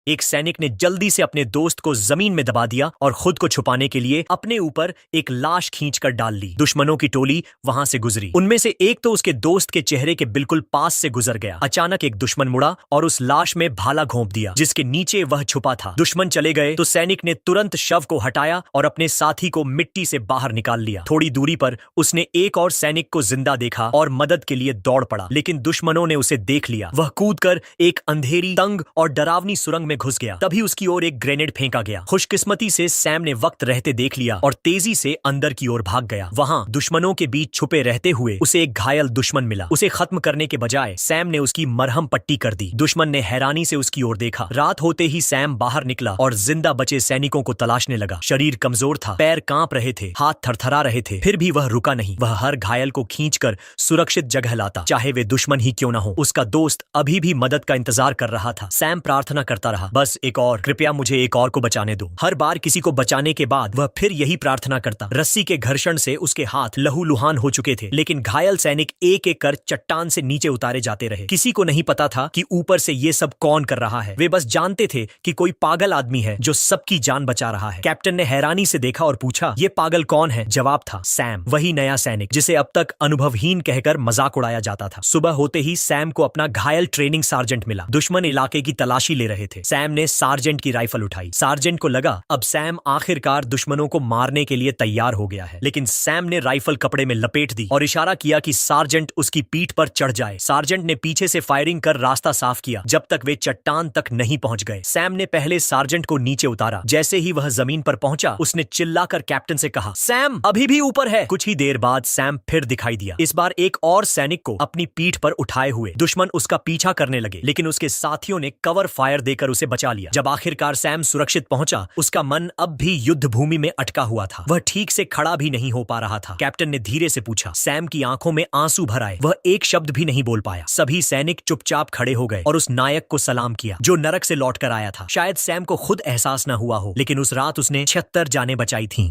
एक सैनिक ने जल्दी से अपने दोस्त को जमीन में दबा दिया और खुद को छुपाने के लिए अपने ऊपर एक लाश खींचकर डाल ली। दुश्मनों की टोली वहां से गुजरी। उनमें से एक तो उसके दोस्त के चेहरे के बिल्कुल पास से गुजर गया। अचानक एक दुश्मन मुड़ा और उस लाश में भाला घोंप दिया जिसके नीचे वह छुपा था। दुश्मन चले गए तो सैनिक ने तुरंत शव को हटाया और अपने साथी को मिट्टी से बाहर निकाल लिया। थोड़ी दूरी पर उसने एक और सैनिक को जिंदा देखा और मदद के लिए दौड़ पड़ा, लेकिन दुश्मनों ने उसे देख लिया। वह कूदकर एक अंधेरी, तंग और डरावनी सुरंग में घुस गया। तभी उसकी ओर एक ग्रेनेड फेंका गया। खुशकिस्मती से सैम ने वक्त रहते देख लिया और तेजी से अंदर की ओर भाग गया। वहां दुश्मनों के बीच छुपे रहते हुए उसे एक घायल दुश्मन मिला। उसे खत्म करने के बजाय सैम ने उसकी मरहम पट्टी कर दी। दुश्मन ने हैरानी से उसकी ओर देखा। रात होते ही सैम बाहर निकला और जिंदा बचे सैनिकों को तलाशने लगा। शरीर कमजोर था, पैर कांप रहे थे, हाथ थरथरा रहे थे, फिर भी वह रुका नहीं। वह हर घायल को खींचकर सुरक्षित जगह लाता, चाहे वे दुश्मन ही क्यों न हो। उसका दोस्त अभी भी मदद का इंतजार कर रहा था। सैम प्रार्थना करता रहा, बस एक और, कृपया मुझे एक और को बचाने दो। हर बार किसी को बचाने के बाद वह फिर यही प्रार्थना करता। रस्सी के घर्षण से उसके हाथ लहूलुहान हो चुके थे, लेकिन घायल सैनिक एक एक कर चट्टान से नीचे उतारे जाते रहे। किसी को नहीं पता था कि ऊपर से ये सब कौन कर रहा है। वे बस जानते थे कि कोई पागल आदमी है जो सबकी जान बचा रहा है। कैप्टन ने हैरानी से देखा और पूछा, ये पागल कौन है? जवाब था, सैम, वही नया सैनिक जिसे अब तक अनुभवहीन कहकर मजाक उड़ाया जाता था। सुबह होते ही सैम को अपना घायल ट्रेनिंग सार्जेंट मिला। दुश्मन इलाके की तलाशी ले रहे थे। सैम ने सार्जेंट की राइफल उठाई। सार्जेंट को लगा अब सैम आखिरकार दुश्मनों को मारने के लिए तैयार हो गया है, लेकिन सैम ने राइफल कपड़े में लपेट दी और इशारा किया कि सार्जेंट उसकी पीठ पर चढ़ जाए। सार्जेंट ने पीछे से फायरिंग कर रास्ता साफ किया जब तक वे चट्टान तक नहीं पहुंच गए। सैम ने पहले सार्जेंट को नीचे उतारा। जैसे ही वह जमीन पर पहुंचा, उसने चिल्लाकर कैप्टन से कहा, सैम अभी भी ऊपर है। कुछ ही देर बाद सैम फिर दिखाई दिया, इस बार एक और सैनिक को अपनी पीठ पर उठाए हुए। दुश्मन उसका पीछा करने लगे, लेकिन उसके साथियों ने कवर फायर देकर उसे बचा लिया। जब आखिरकार सैम सुरक्षित पहुंचा, उसका मन अब भी युद्ध भूमि में अटका हुआ था। वह ठीक से खड़ा भी नहीं हो पा रहा था। कैप्टन ने धीरे से पूछा। सैम की आंखों में आंसू भर आए। वह एक शब्द भी नहीं बोल पाया। सभी सैनिक चुपचाप खड़े हो गए और उस नायक को सलाम किया जो नरक से लौट कर आया था। शायद सैम को खुद एहसास न हुआ हो, लेकिन उस रात उसने 76 जानें बचाई थीं।